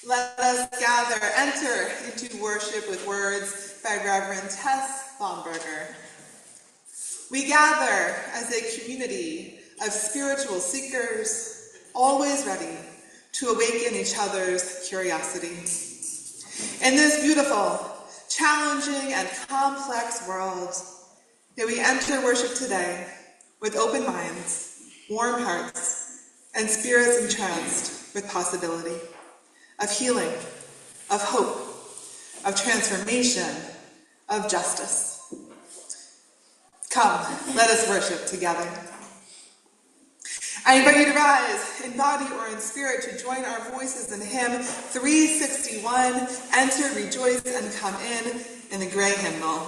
Let us enter into worship with words by Reverend Tess Bomberger. We gather as a community of spiritual seekers, always ready to awaken each other's curiosity. In this beautiful, challenging, and complex world, may we enter worship today with open minds, warm hearts, and spirits entranced with possibility, of healing, of hope, of transformation, of justice. Come, let us worship together. I invite you to rise in body or in spirit to join our voices in hymn 361, Enter, Rejoice, and Come in the gray hymnal.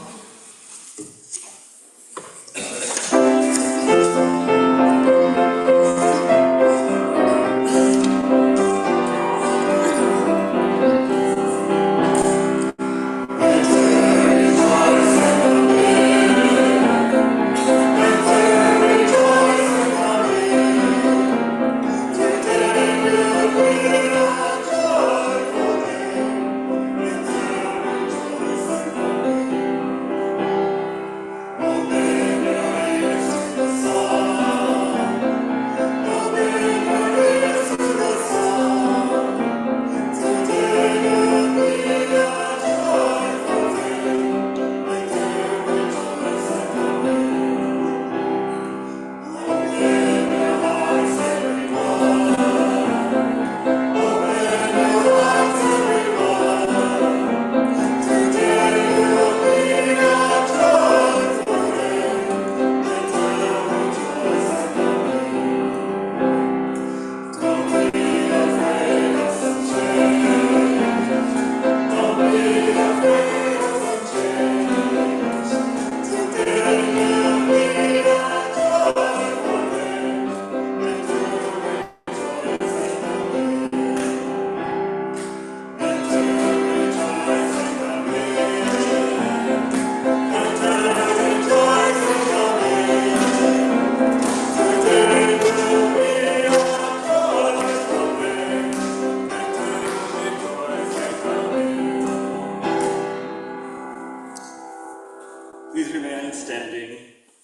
Please remain standing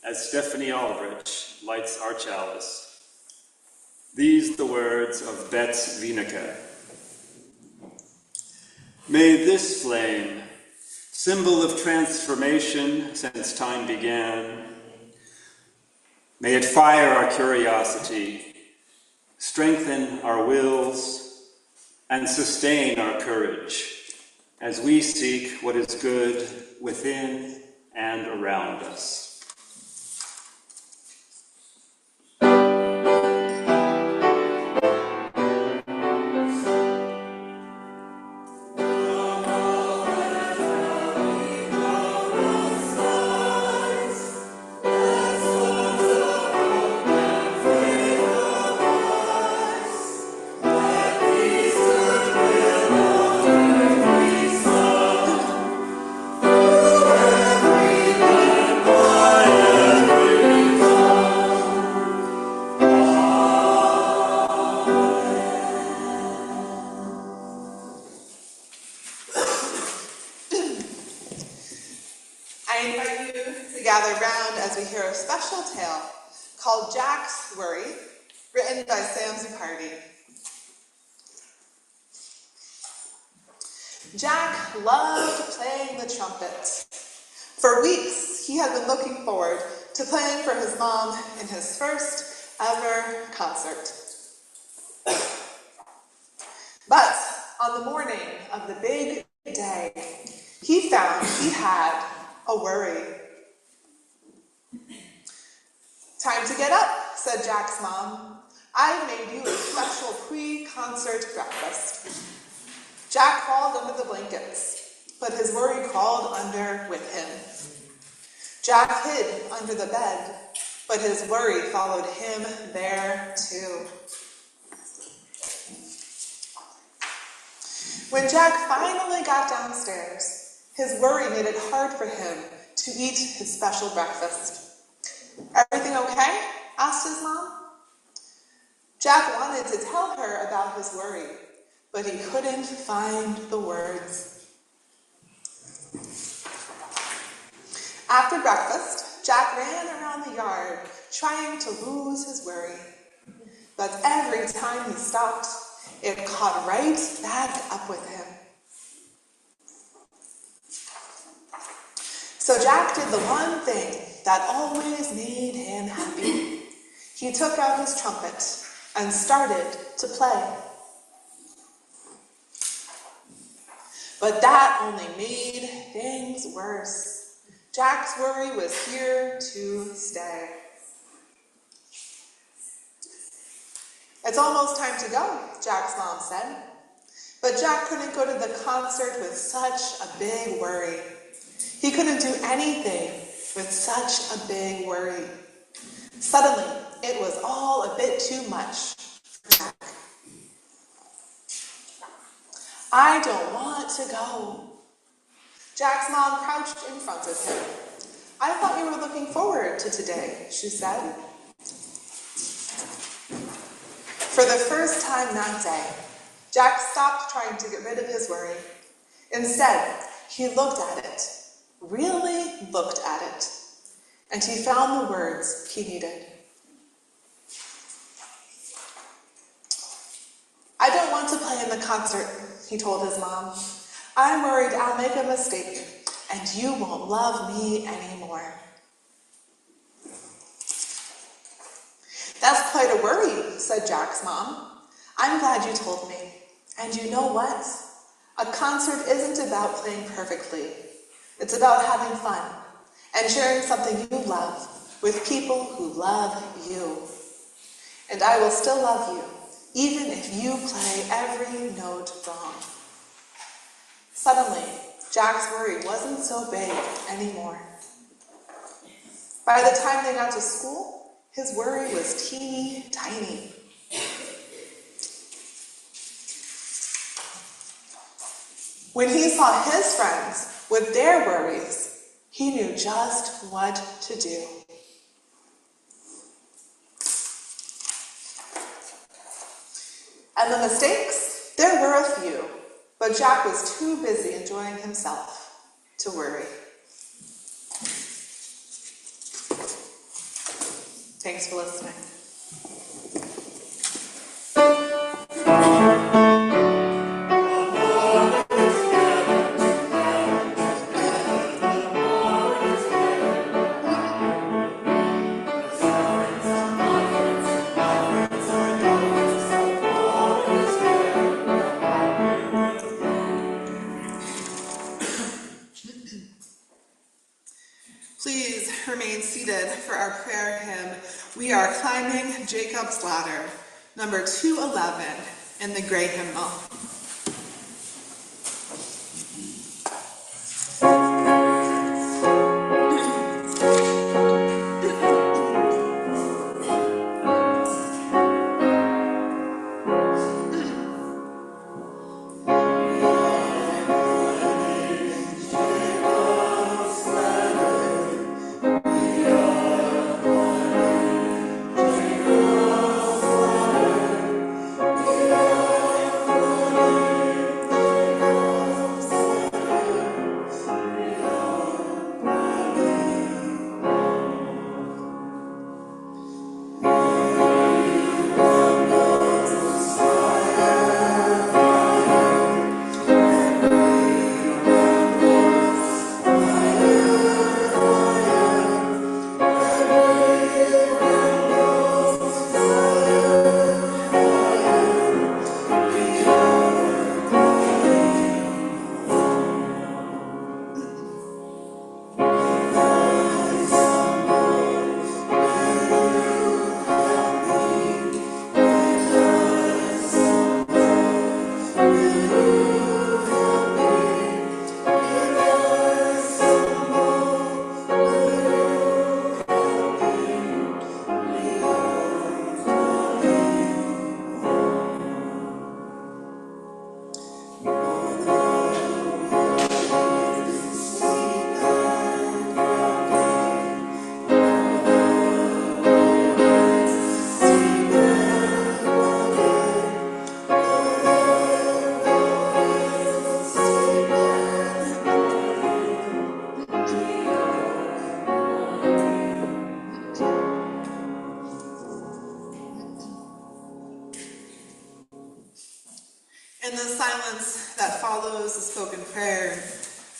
as Stephanie Aldrich lights our chalice. These the words of Betz Wieneke. May this flame, symbol of transformation since time began, may it fire our curiosity, strengthen our wills, and sustain our courage as we seek what is good within and around us. I invite you to gather round as we hear a special tale called Jack's Worry, written by Sam Zucardi. Jack loved playing the trumpet. For weeks, he had been looking forward to playing for his mom in his first ever concert. But on the morning of the big day, he found he had a worry. Time to get up, said Jack's mom. I've made you a special pre-concert breakfast. Jack crawled under the blankets, but his worry crawled under with him. Jack hid under the bed, but his worry followed him there too. When Jack finally got downstairs, his worry made it hard for him to eat his special breakfast. Everything okay? Asked his mom. Jack wanted to tell her about his worry, but he couldn't find the words. After breakfast, Jack ran around the yard, trying to lose his worry. But every time he stopped, it caught right back up with him. So Jack did the one thing that always made him happy. He took out his trumpet and started to play. But that only made things worse. Jack's worry was here to stay. It's almost time to go, Jack's mom said. But Jack couldn't go to the concert with such a big worry. He couldn't do anything with such a big worry. Suddenly, it was all a bit too much for Jack. I don't want to go. Jack's mom crouched in front of him. I thought you were looking forward to today, she said. For the first time that day, Jack stopped trying to get rid of his worry. Instead, he looked at it, really looked at it, and he found the words he needed. I don't want to play in the concert, he told his mom. I'm worried I'll make a mistake, and you won't love me anymore. That's quite a worry, said Jack's mom. I'm glad you told me. And you know what? A concert isn't about playing perfectly. It's about having fun and sharing something you love with people who love you. And I will still love you, even if you play every note wrong. Suddenly, Jack's worry wasn't so big anymore. By the time they got to school, his worry was teeny tiny. When he saw his friends with their worries, he knew just what to do. And the mistakes, there were a few, but Jack was too busy enjoying himself to worry. Thanks for listening. Please remain seated for our prayer hymn. We are climbing Jacob's Ladder, number 211 in the Gray Hymnal. In the silence that follows the spoken prayer,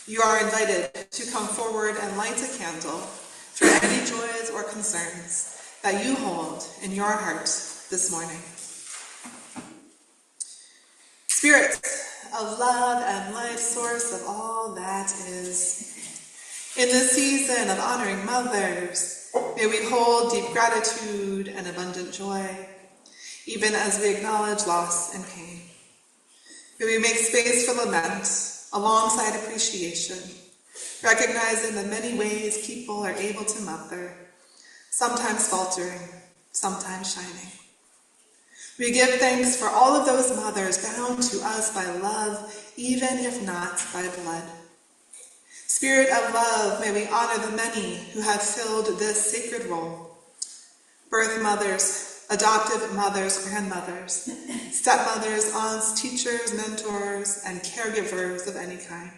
you are invited to come forward and light a candle for any joys or concerns that you hold in your heart this morning. Spirit of love and life, source of all that is, in this season of honoring mothers, may we hold deep gratitude and abundant joy, even as we acknowledge loss and pain. May we make space for lament alongside appreciation, recognizing the many ways people are able to mother, sometimes faltering, sometimes shining. We give thanks for all of those mothers bound to us by love, even if not by blood. Spirit of love, may we honor the many who have filled this sacred role. Birth mothers, adoptive mothers, grandmothers, stepmothers, aunts, teachers, mentors, and caregivers of any kind.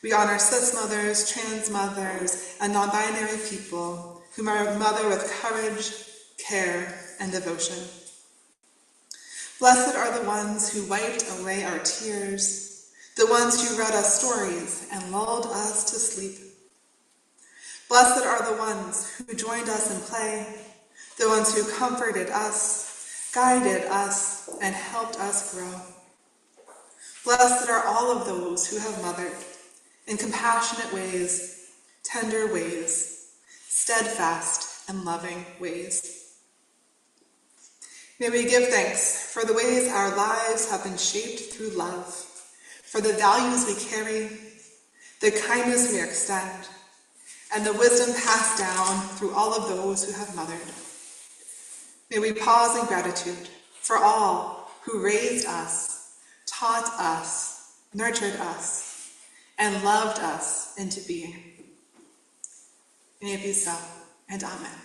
We honor cis mothers, trans mothers, and non-binary people who mother with courage, care, and devotion. Blessed are the ones who wiped away our tears, the ones who read us stories and lulled us to sleep. Blessed are the ones who joined us in play, the ones who comforted us, guided us, and helped us grow. Blessed are all of those who have mothered in compassionate ways, tender ways, steadfast and loving ways. May we give thanks for the ways our lives have been shaped through love, for the values we carry, the kindness we extend, and the wisdom passed down through all of those who have mothered. May we pause in gratitude for all who raised us, taught us, nurtured us, and loved us into being. May it be so, and amen.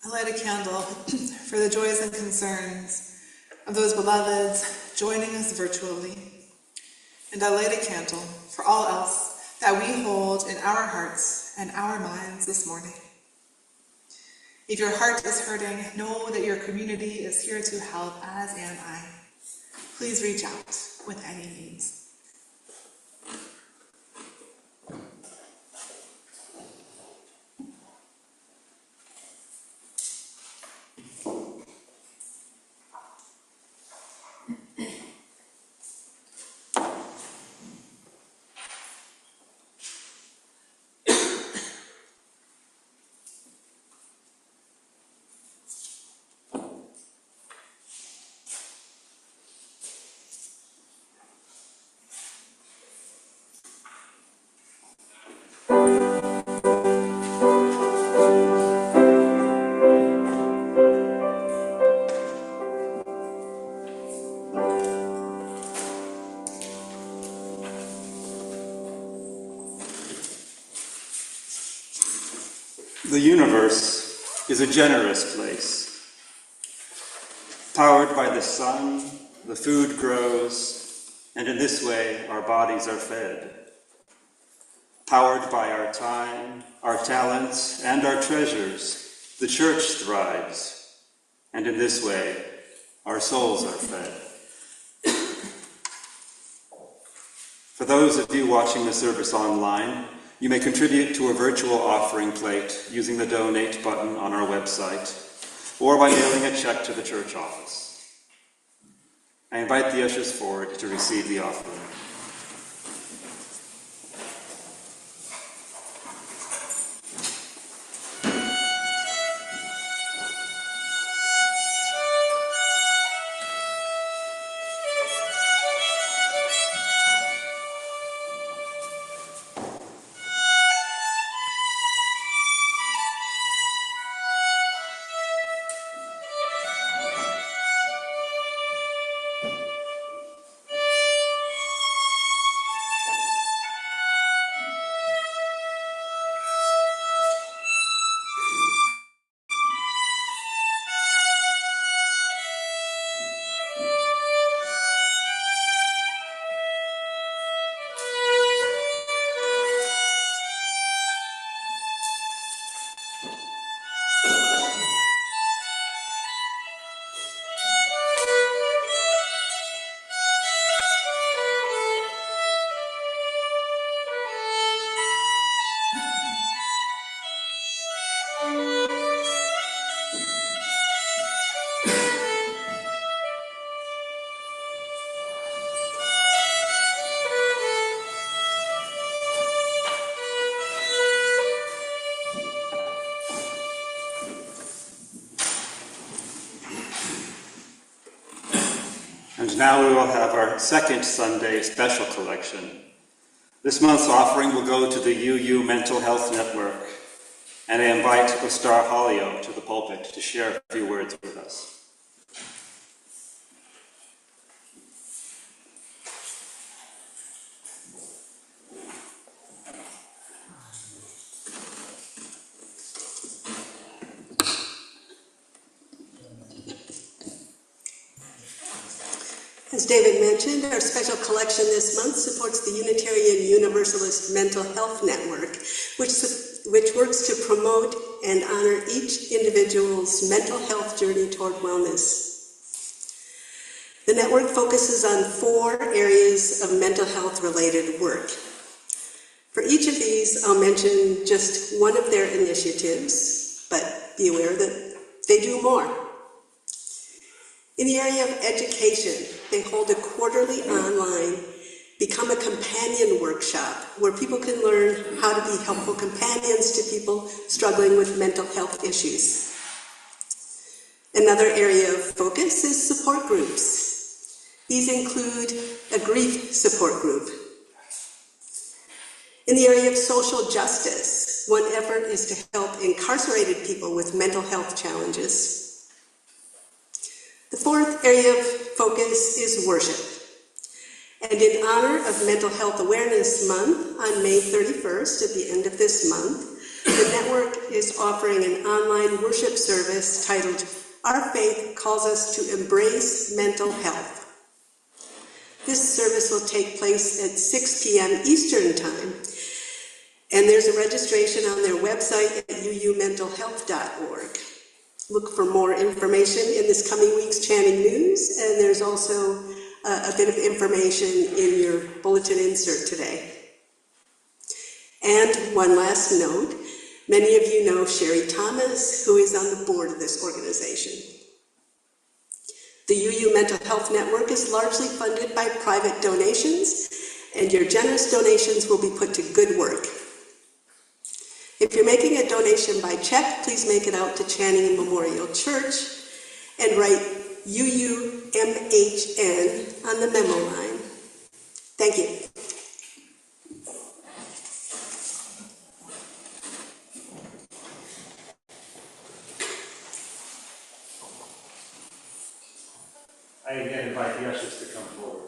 I light a candle for the joys and concerns of those beloveds joining us virtually. And I light a candle for all else that we hold in our hearts and our minds this morning. If your heart is hurting, know that your community is here to help, as am I. Please reach out with any needs. The universe is a generous place. Powered by the sun, the food grows, and in this way our bodies are fed. Powered by our time, our talents, and our treasures, the church thrives, and in this way our souls are fed. For those of you watching the service online, you may contribute to a virtual offering plate using the donate button on our website, or by mailing a check to the church office. I invite the ushers forward to receive the offering. And now we will have our second Sunday special collection. This month's offering will go to the UU Mental Health Network, and I invite Ostar Halio to the pulpit to share a few words with us. As David mentioned, our special collection this month supports the Unitarian Universalist Mental Health Network, which works to promote and honor each individual's mental health journey toward wellness. The network focuses on 4 areas of mental health-related work. For each of these, I'll mention just one of their initiatives, but be aware that they do more. In the area of education, they hold a quarterly online Become a Companion workshop where people can learn how to be helpful companions to people struggling with mental health issues. Another area of focus is support groups. These include a grief support group. In the area of social justice, one effort is to help incarcerated people with mental health challenges. The 4th area of focus is worship. And in honor of Mental Health Awareness Month on May 31st, at the end of this month, the network is offering an online worship service titled Our Faith Calls Us to Embrace Mental Health. This service will take place at 6 p.m. Eastern Time, and there's a registration on their website at uumentalhealth.org. Look for more information in this coming week's Channing News, and there's also a bit of information in your bulletin insert today. And one last note, many of you know Sherry Thomas, who is on the board of this organization. The UU Mental Health Network is largely funded by private donations, and your generous donations will be put to good work. If you're making a donation by check, please make it out to Channing Memorial Church and write UUMHN on the memo line. Thank you. I again invite the ushers to come forward.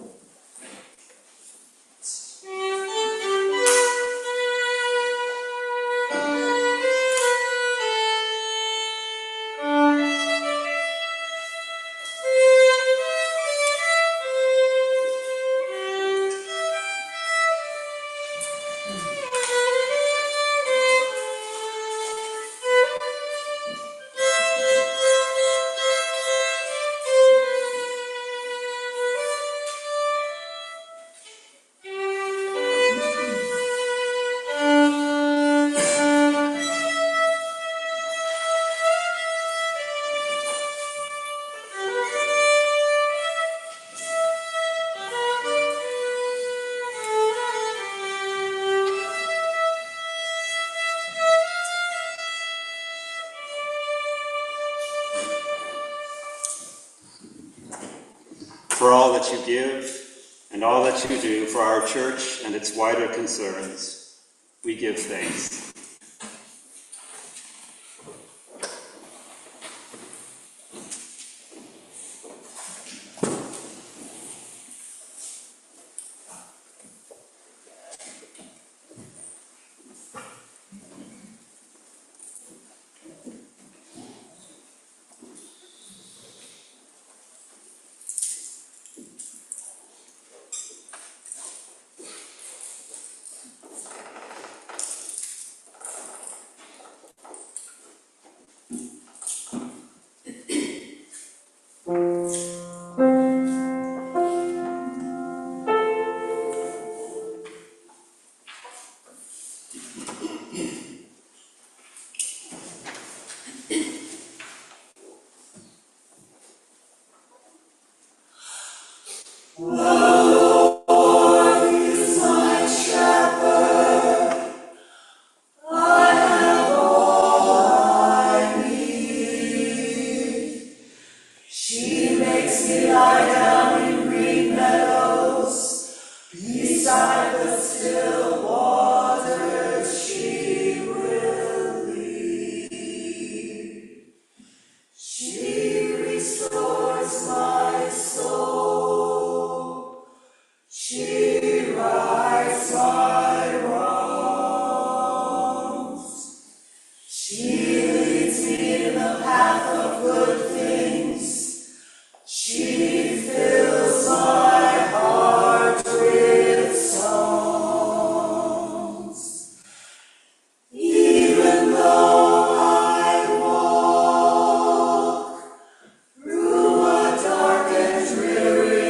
For all that you give and all that you do for our church and its wider concerns, we give thanks. Dreary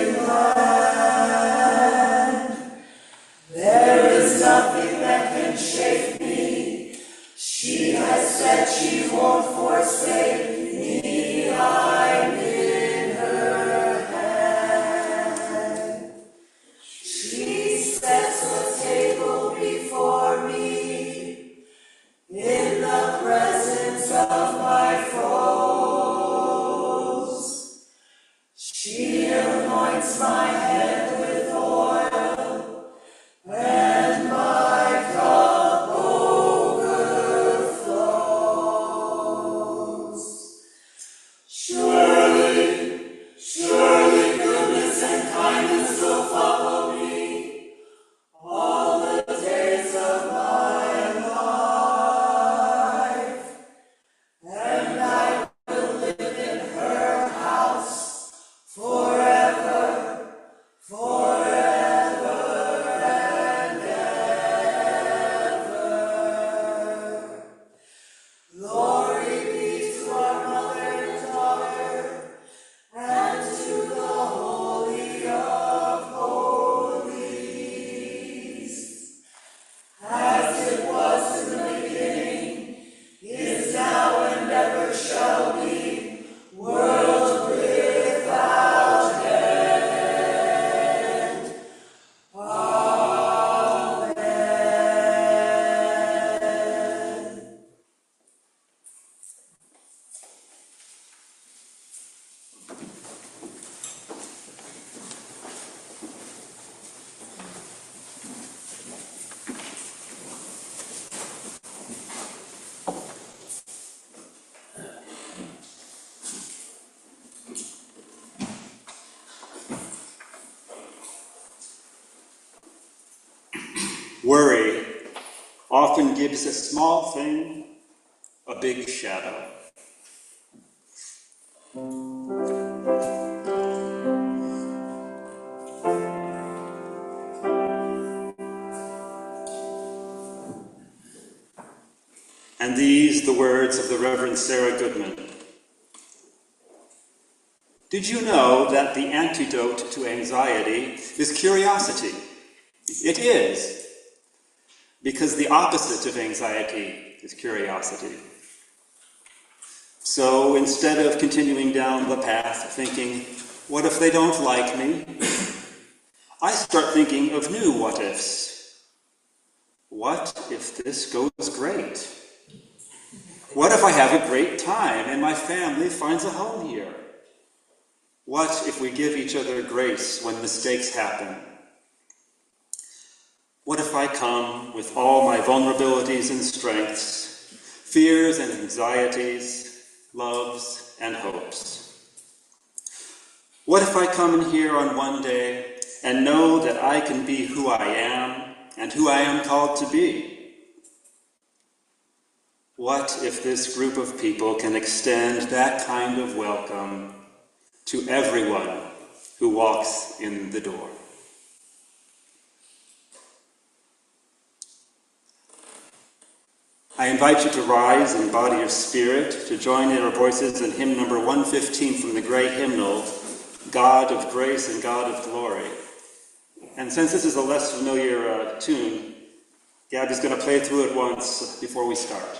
Worry often gives a small thing a big shadow. And these, the words of the Reverend Sarah Goodman. Did you know that the antidote to anxiety is curiosity? It is, because the opposite of anxiety is curiosity. So instead of continuing down the path thinking, what if they don't like me? I start thinking of new what-ifs. What if this goes great? What if I have a great time and my family finds a home here? What if we give each other grace when mistakes happen? What if I come with all my vulnerabilities and strengths, fears and anxieties, loves and hopes? What if I come in here on one day and know that I can be who I am and who I am called to be? What if this group of people can extend that kind of welcome to everyone who walks in the door? I invite you to rise in body or spirit to join in our voices in hymn number 115 from the Gray Hymnal, God of Grace and God of Glory. And since this is a less familiar tune, Gabby's going to play through it once before we start.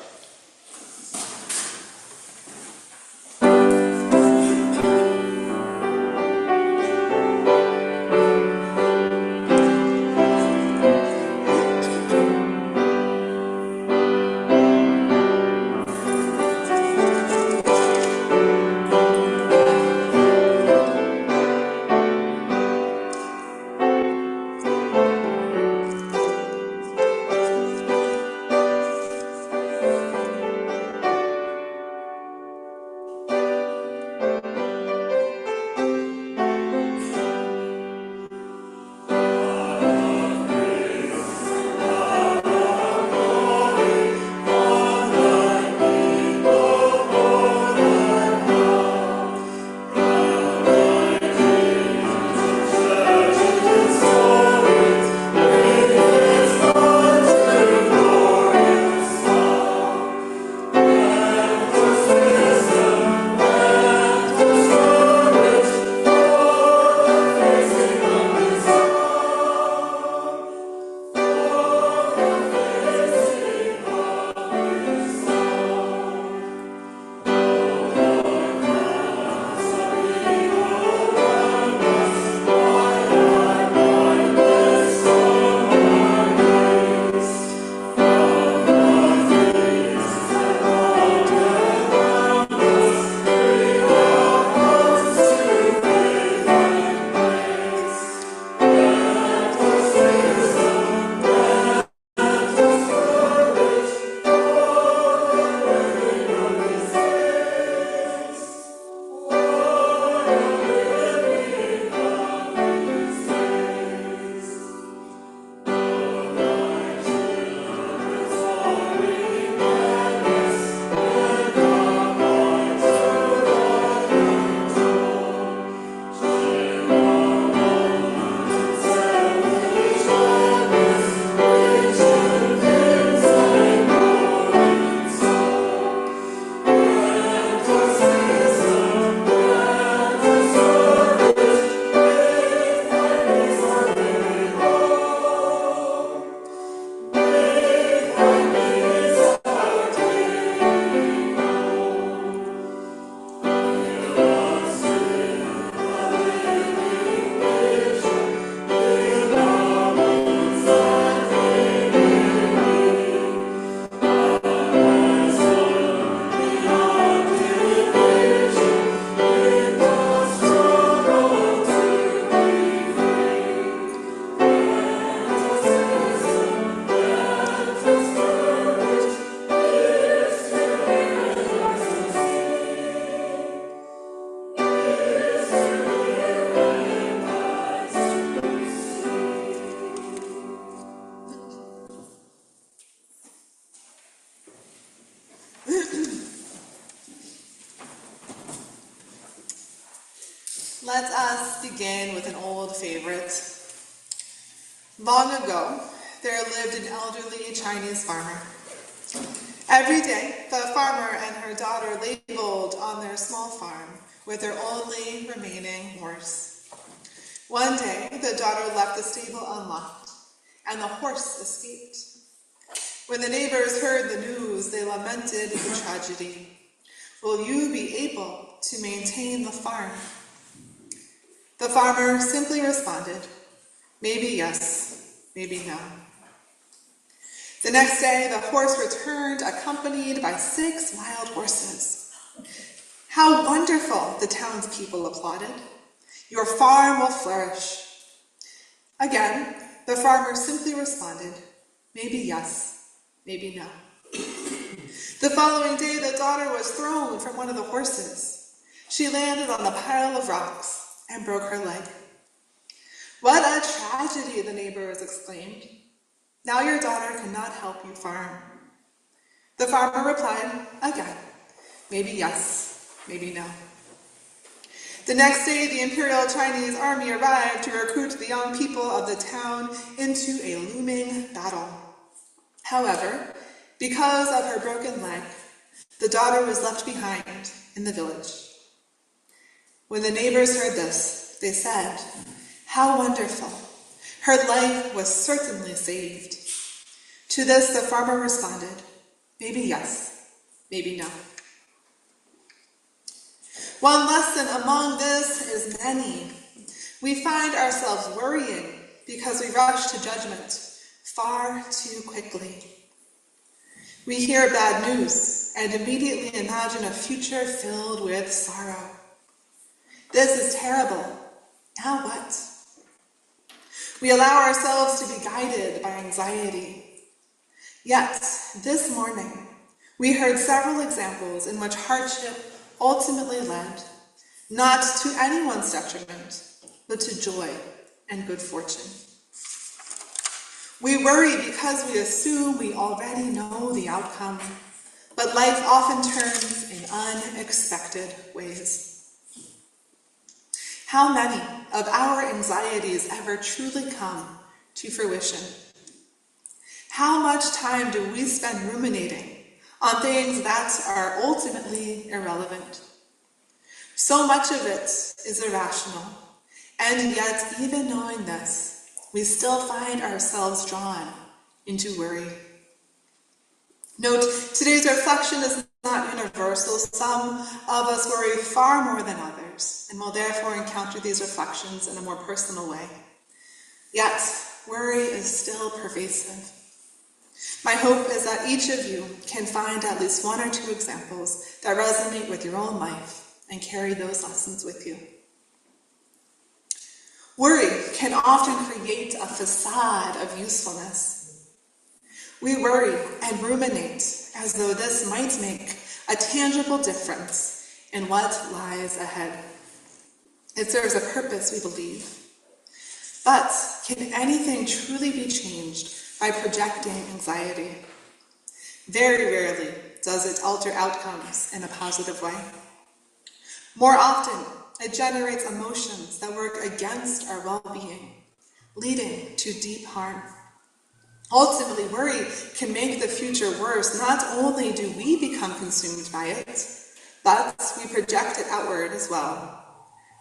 Let us begin with an old favorite. Long ago, there lived an elderly Chinese farmer. Every day, the farmer and her daughter labored on their small farm with their only remaining horse. One day, the daughter left the stable unlocked, and the horse escaped. When the neighbors heard the news, they lamented the tragedy. Will you be able to maintain the farm? The farmer simply responded, maybe yes, maybe no. The next day, the horse returned accompanied by 6 wild horses. How wonderful, the townspeople applauded. Your farm will flourish. Again, the farmer simply responded, maybe yes, maybe no. The following day, the daughter was thrown from one of the horses. She landed on a pile of rocks and broke her leg. What a tragedy, the neighbors exclaimed. Now your daughter cannot help you farm. The farmer replied, again, maybe yes, maybe no. The next day, the Imperial Chinese army arrived to recruit the young people of the town into a looming battle. However, because of her broken leg, the daughter was left behind in the village. When the neighbors heard this, they said, how wonderful! Her life was certainly saved. To this, the farmer responded, maybe yes, maybe no. One lesson among this is many. We find ourselves worrying because we rush to judgment far too quickly. We hear bad news and immediately imagine a future filled with sorrow. This is terrible. Now what? We allow ourselves to be guided by anxiety. Yet, this morning, we heard several examples in which hardship ultimately led, not to anyone's detriment, but to joy and good fortune. We worry because we assume we already know the outcome, but life often turns in unexpected ways. How many of our anxieties ever truly come to fruition? How much time do we spend ruminating on things that are ultimately irrelevant? So much of it is irrational, and yet even knowing this, we still find ourselves drawn into worry. Note, today's reflection is not universal. Some of us worry far more than others, and will therefore encounter these reflections in a more personal way. Yet, worry is still pervasive. My hope is that each of you can find at least 1 or 2 examples that resonate with your own life and carry those lessons with you. Worry can often create a facade of usefulness. We worry and ruminate as though this might make a tangible difference in what lies ahead. It serves a purpose, we believe. But can anything truly be changed by projecting anxiety? Very rarely does it alter outcomes in a positive way. More often, it generates emotions that work against our well-being, leading to deep harm. Ultimately, worry can make the future worse. Not only do we become consumed by it, but we project it outward as well,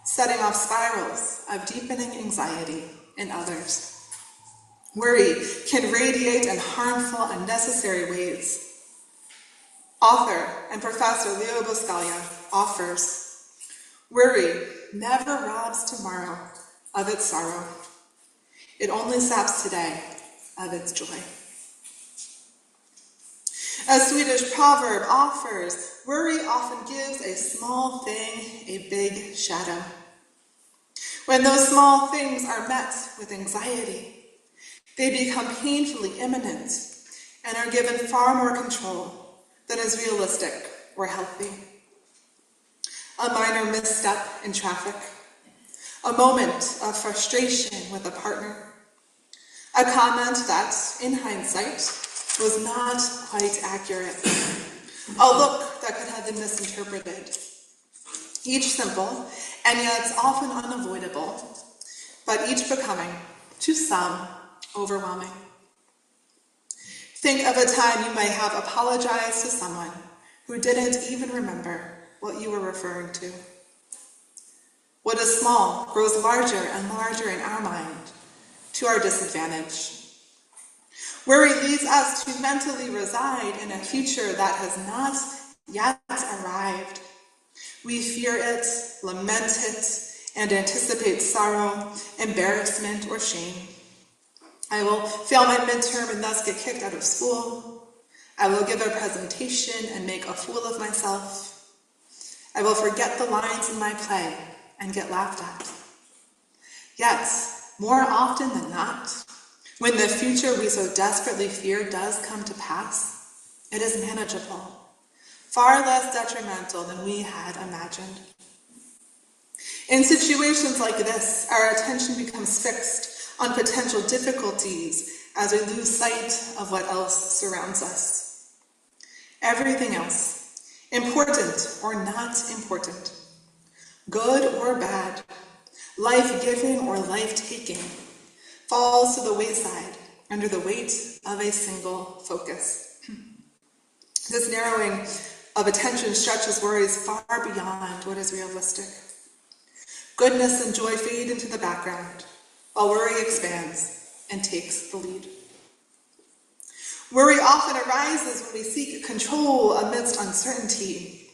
setting off spirals of deepening anxiety in others. Worry can radiate in harmful, unnecessary ways. Author and Professor Leo Buscaglia offers, worry never robs tomorrow of its sorrow. It only saps today of its joy. A Swedish proverb offers, worry often gives a small thing a big shadow. When those small things are met with anxiety, they become painfully imminent and are given far more control than is realistic or healthy. A minor misstep in traffic, a moment of frustration with a partner, a comment that, in hindsight, was not quite accurate, a look that could have been misinterpreted. each simple, and yet often unavoidable, but each becoming, to some, overwhelming. Think of a time you may have apologized to someone who didn't even remember what you were referring to. What is small grows larger and larger in our mind, to our disadvantage. Worry leads us to mentally reside in a future that has not yet arrived. We fear it, lament it, and anticipate sorrow, embarrassment, or shame. I will fail my midterm and thus get kicked out of school. I will give a presentation and make a fool of myself. I will forget the lines in my play and get laughed at. Yet, more often than not, when the future we so desperately fear does come to pass, it is manageable, far less detrimental than we had imagined. In situations like this, our attention becomes fixed on potential difficulties as we lose sight of what else surrounds us. Everything else, important or not important, good or bad, life-giving or life-taking, falls to the wayside under the weight of a single focus. This narrowing of attention stretches worries far beyond what is realistic. Goodness and joy fade into the background, while worry expands and takes the lead. Worry often arises when we seek control amidst uncertainty.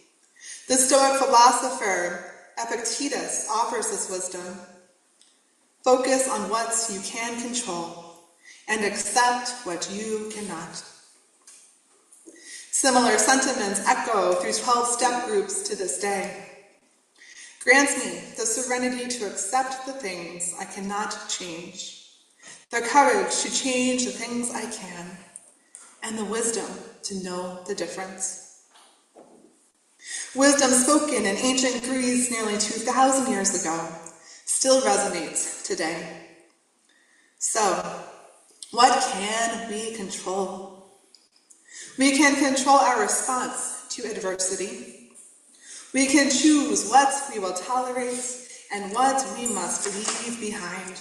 The Stoic philosopher Epictetus offers this wisdom. Focus on what you can control and accept what you cannot. Similar sentiments echo through 12-step groups to this day. Grant me the serenity to accept the things I cannot change, the courage to change the things I can, and the wisdom to know the difference. Wisdom spoken in ancient Greece nearly 2,000 years ago still resonates today. So, what can we control? We can control our response to adversity. We can choose what we will tolerate and what we must leave behind.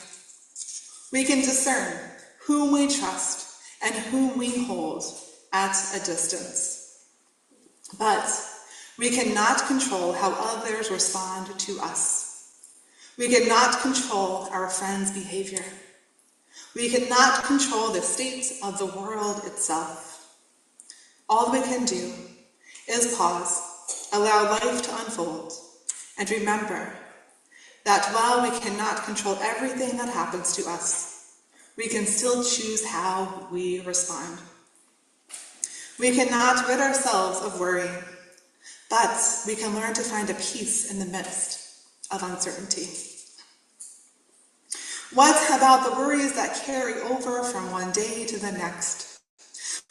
We can discern whom we trust and whom we hold at a distance. But we cannot control how others respond to us. We cannot control our friends' behavior. We cannot control the state of the world itself. All we can do is pause, allow life to unfold, and remember that while we cannot control everything that happens to us, we can still choose how we respond. We cannot rid ourselves of worry, but we can learn to find a peace in the midst of uncertainty. What about the worries that carry over from one day to the next?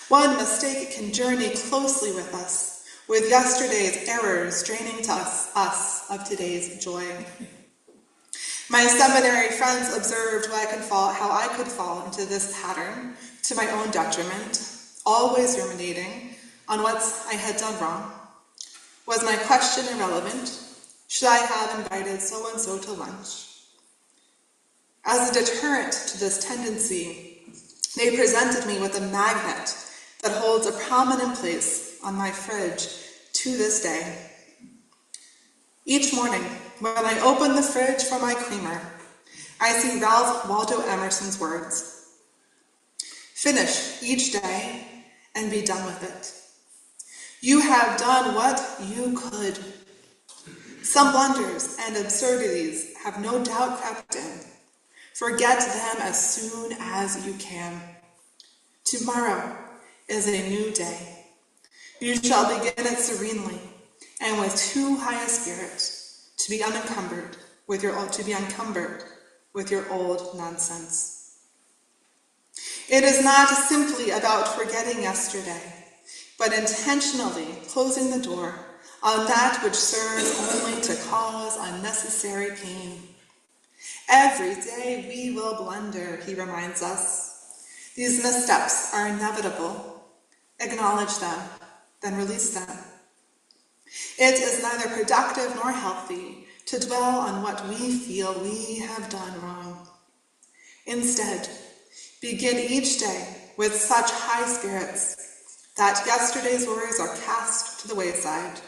One mistake can journey closely with us, with yesterday's errors draining to us of today's joy. My seminary friends observed how I could fall into this pattern to my own detriment, always ruminating on what I had done wrong. Was my question irrelevant? Should I have invited so-and-so to lunch? As a deterrent to this tendency, they presented me with a magnet that holds a prominent place on my fridge to this day. Each morning, when I open the fridge for my creamer, I see Ralph Waldo Emerson's words. Finish each day and be done with it. You have done what you could. Some blunders and absurdities have no doubt crept in. Forget them as soon as you can. Tomorrow is a new day. You shall begin it serenely and with too high a spirit to be unencumbered with your old nonsense. It is not simply about forgetting yesterday, but intentionally closing the door on that which serves only to cause unnecessary pain. Every day we will blunder, he reminds us. These missteps are inevitable. Acknowledge them, then release them. It is neither productive nor healthy to dwell on what we feel we have done wrong. Instead, begin each day with such high spirits that yesterday's worries are cast to the wayside,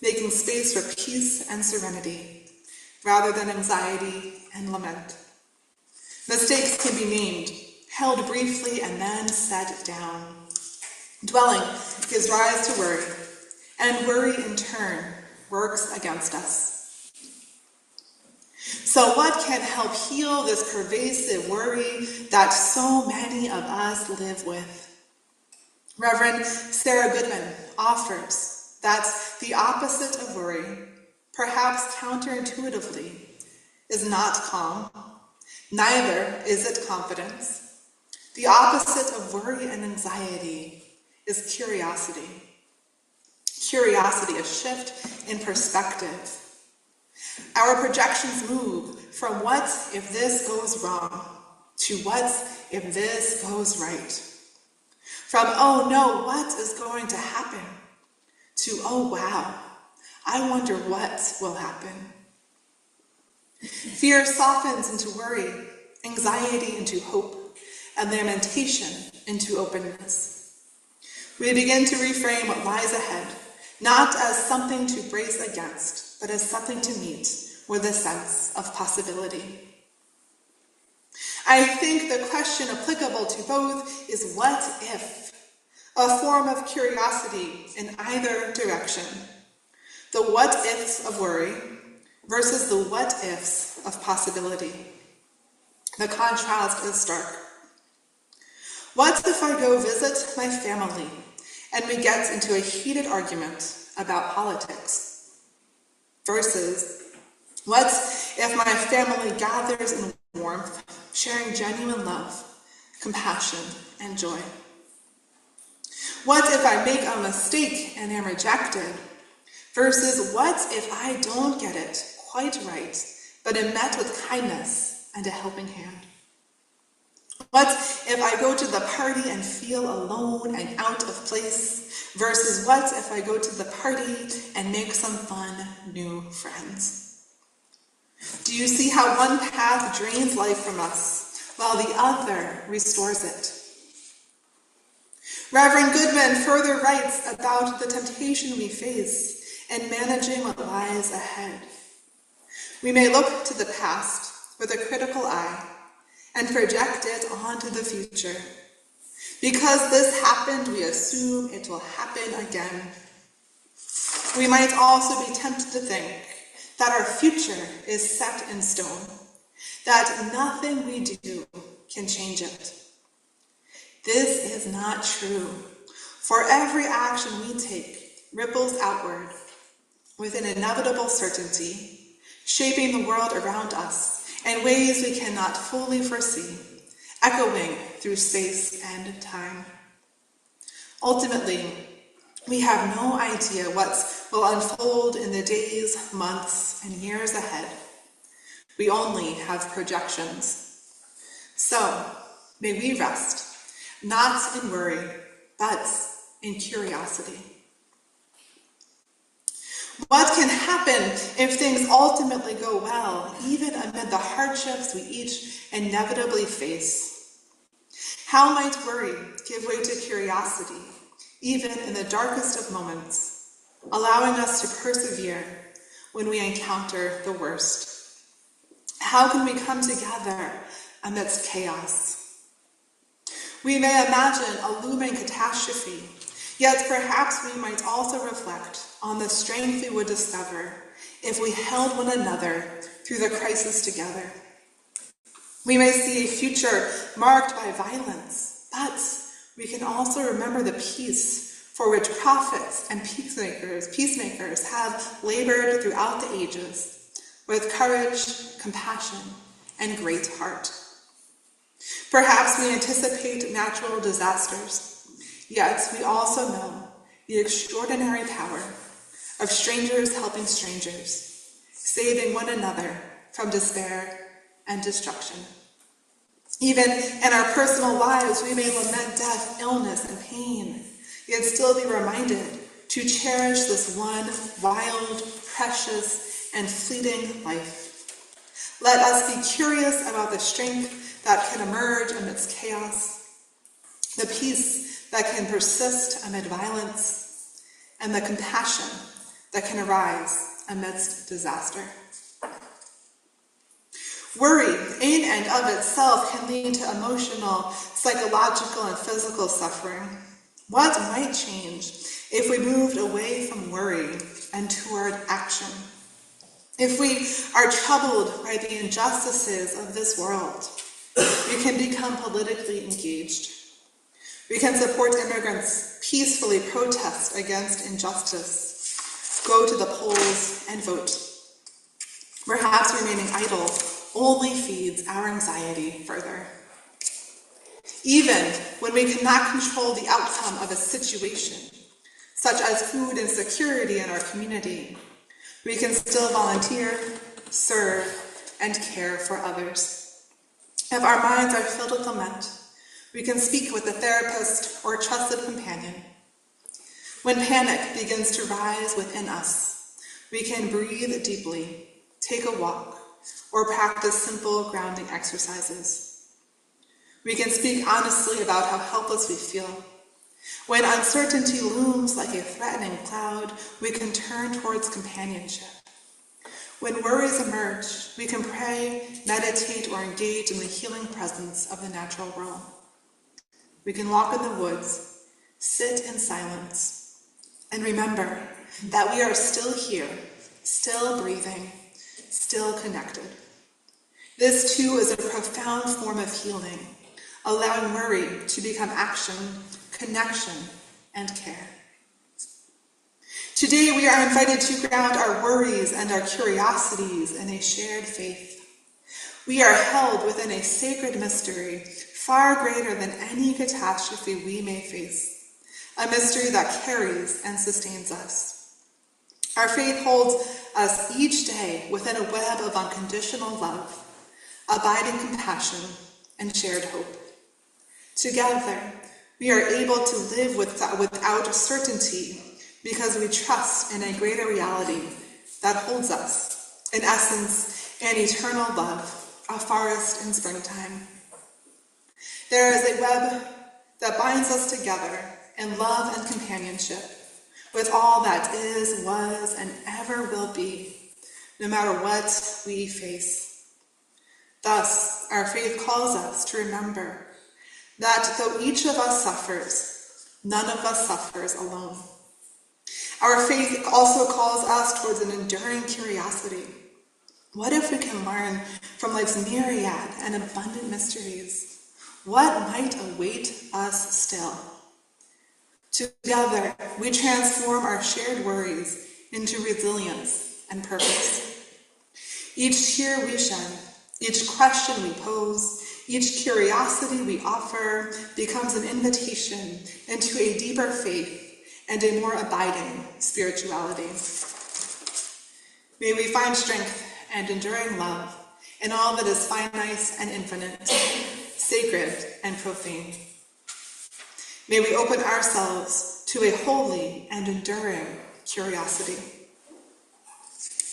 making space for peace and serenity, rather than anxiety and lament. Mistakes can be named, held briefly, and then set down. Dwelling gives rise to worry, and worry in turn works against us. So what can help heal this pervasive worry that so many of us live with? Reverend Sarah Goodman offers that the opposite of worry, perhaps counterintuitively, is not calm, neither is it confidence. The opposite of worry and anxiety is curiosity. Curiosity, a shift in perspective. Our projections move from what if this goes wrong to what if this goes right. From, oh no, what is going to happen? To, oh wow, I wonder what will happen. Fear softens into worry, anxiety into hope, and lamentation into openness. We begin to reframe what lies ahead, not as something to brace against, but as something to meet with a sense of possibility. I think the question applicable to both is what if? A form of curiosity in either direction. The what ifs of worry versus the what ifs of possibility. The contrast is stark. What if I go visit my family and we get into a heated argument about politics? Versus, what if my family gathers in warmth, sharing genuine love, compassion, and joy? What if I make a mistake and am rejected? Versus, what if I don't get it quite right, but am met with kindness and a helping hand? What if I go to the party and feel alone and out of place? Versus, what if I go to the party and make some fun new friends? Do you see how one path drains life from us, while the other restores it? Reverend Goodman further writes about the temptation we face in managing what lies ahead. We may look to the past with a critical eye and project it onto the future. Because this happened, we assume it will happen again. We might also be tempted to think that our future is set in stone, that nothing we do can change it. This is not true, for every action we take ripples outward with an inevitable certainty, shaping the world around us in ways we cannot fully foresee, echoing through space and time. Ultimately, we have no idea what will unfold in the days, months, and years ahead. We only have projections. So, may we rest, not in worry, but in curiosity. What can happen if things ultimately go well, even amid the hardships we each inevitably face? How might worry give way to curiosity, even in the darkest of moments, allowing us to persevere when we encounter the worst? How can we come together amidst chaos? We may imagine a looming catastrophe, yet perhaps we might also reflect on the strength we would discover if we held one another through the crisis together. We may see a future marked by violence, but we can also remember the peace for which prophets and peacemakers have labored throughout the ages with courage, compassion, and great heart. Perhaps we anticipate natural disasters, yet we also know the extraordinary power of strangers helping strangers, saving one another from despair and destruction. Even in our personal lives, we may lament death, illness, and pain, yet still be reminded to cherish this one wild, precious, and fleeting life. Let us be curious about the strength that can emerge amidst chaos, the peace that can persist amid violence, and the compassion that can arise amidst disaster. Worry, in and of itself, can lead to emotional, psychological, and physical suffering. What might change if we moved away from worry and toward action? If we are troubled by the injustices of this world, we can become politically engaged. We can support immigrants, peacefully protest against injustice, go to the polls and vote. Perhaps remaining idle only feeds our anxiety further. Even when we cannot control the outcome of a situation, such as food insecurity in our community, we can still volunteer, serve, and care for others. If our minds are filled with lament, we can speak with a therapist or trusted companion. When panic begins to rise within us, we can breathe deeply, take a walk, or practice simple grounding exercises. We can speak honestly about how helpless we feel. When uncertainty looms like a threatening cloud, we can turn towards companionship. When worries emerge, we can pray, meditate, or engage in the healing presence of the natural world. We can walk in the woods, sit in silence, and remember that we are still here, still breathing, still connected. This too is a profound form of healing, allowing worry to become action, connection, and care. Today we are invited to ground our worries and our curiosities in a shared faith. We are held within a sacred mystery far greater than any catastrophe we may face, a mystery that carries and sustains us. Our faith holds us each day within a web of unconditional love, abiding compassion, and shared hope. Together, we are able to live without certainty because we trust in a greater reality that holds us, in essence, an eternal love, a forest in springtime. There is a web that binds us together in love and companionship with all that is, was, and ever will be, no matter what we face. Thus, our faith calls us to remember that though each of us suffers, none of us suffers alone. Our faith also calls us towards an enduring curiosity. What if we can learn from life's myriad and abundant mysteries? What might await us still? Together, we transform our shared worries into resilience and purpose. Each tear we shed, each question we pose, each curiosity we offer becomes an invitation into a deeper faith and a more abiding spirituality. May we find strength and enduring love in all that is finite and infinite, sacred and profane. May we open ourselves to a holy and enduring curiosity.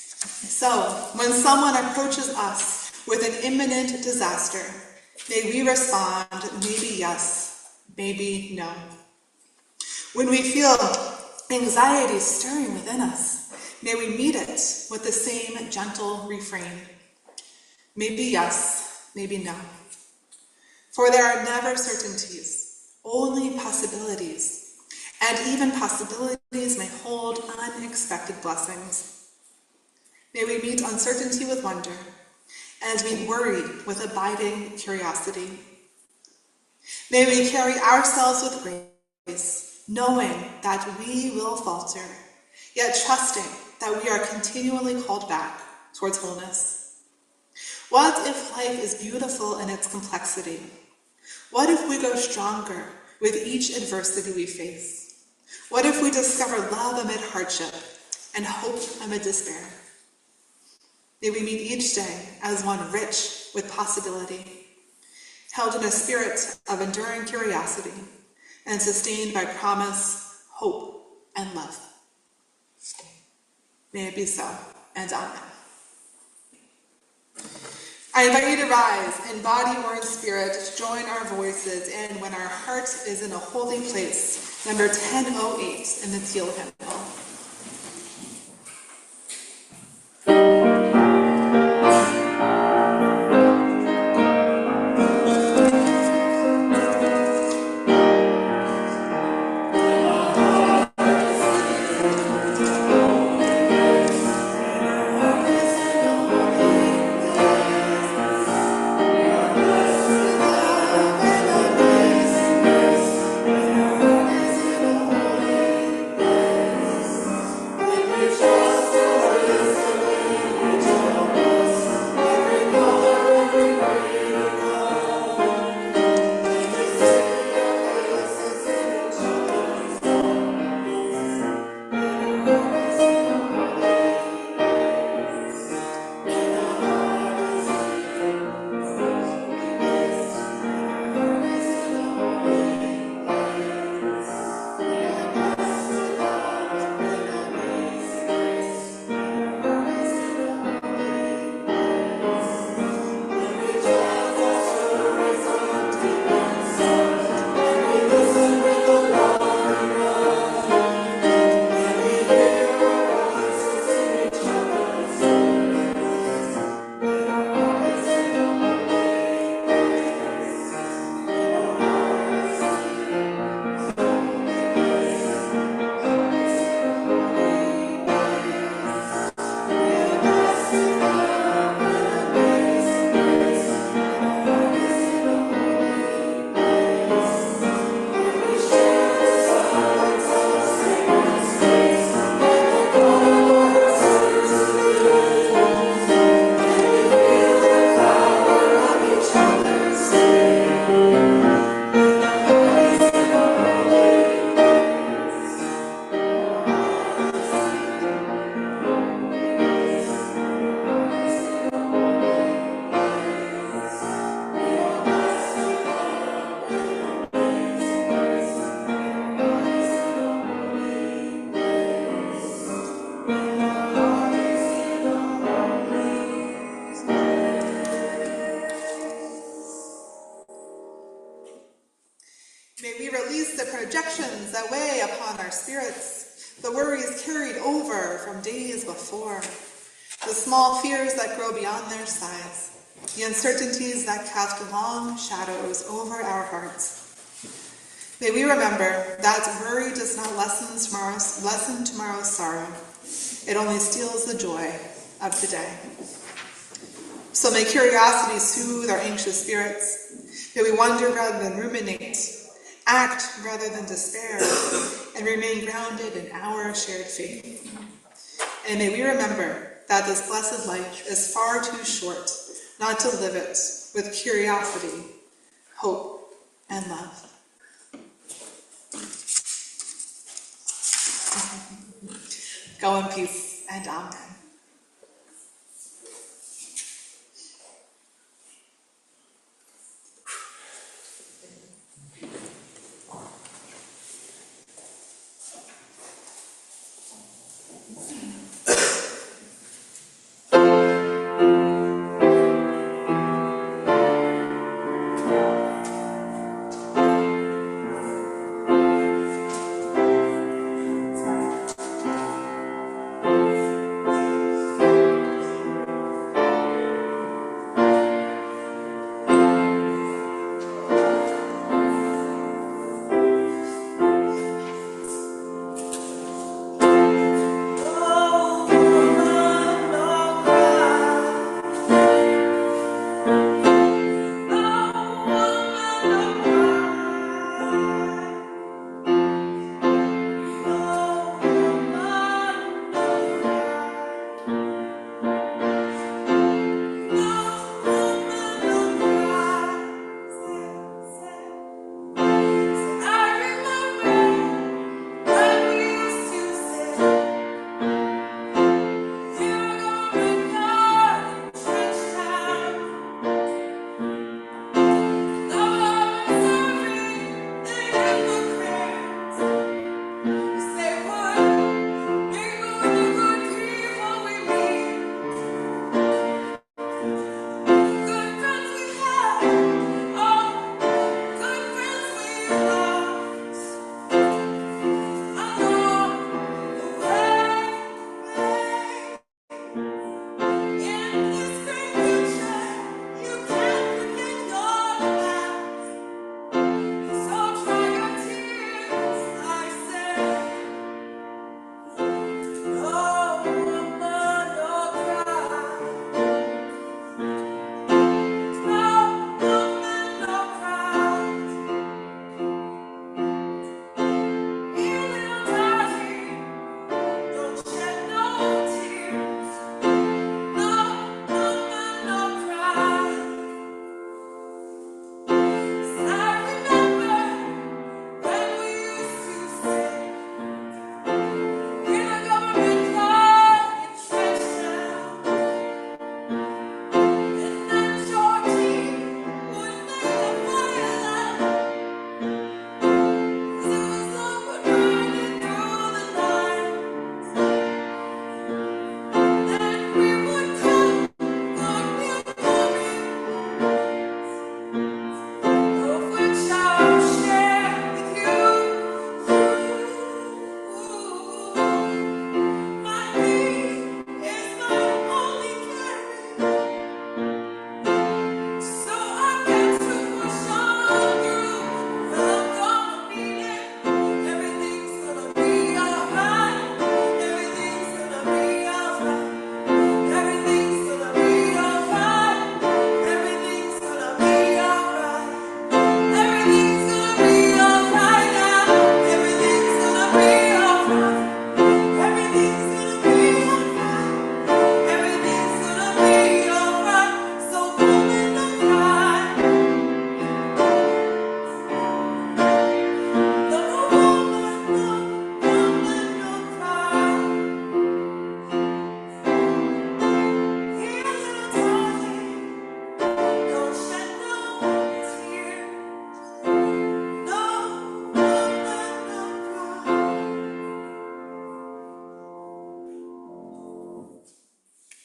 So, when someone approaches us with an imminent disaster, may we respond, maybe yes, maybe no. When we feel anxiety stirring within us, may we meet it with the same gentle refrain. Maybe yes, maybe no. For there are never certainties, only possibilities, and even possibilities may hold unexpected blessings. May we meet uncertainty with wonder, and meet worry with abiding curiosity. May we carry ourselves with grace, knowing that we will falter, yet trusting that we are continually called back towards wholeness. What if life is beautiful in its complexity? What if we grow stronger with each adversity we face? What if we discover love amid hardship and hope amid despair? May we meet each day as one rich with possibility, held in a spirit of enduring curiosity, and sustained by promise, hope, and love. May it be so, and amen. I invite you to rise in body or in spirit to join our voices, and when our heart is in a holy place, number 1008 in the Teal hymnal. May we release the projections that weigh upon our spirits, the worries carried over from days before, the small fears that grow beyond their size, the uncertainties that cast long shadows over our hearts. May we remember that worry does not lessen tomorrow's sorrow. It only steals the joy of today. So may curiosity soothe our anxious spirits. May we wonder rather than ruminate, act rather than despair, and remain grounded in our shared faith. And may we remember that this blessed life is far too short not to live it with curiosity, hope, and love. Go in peace, and amen.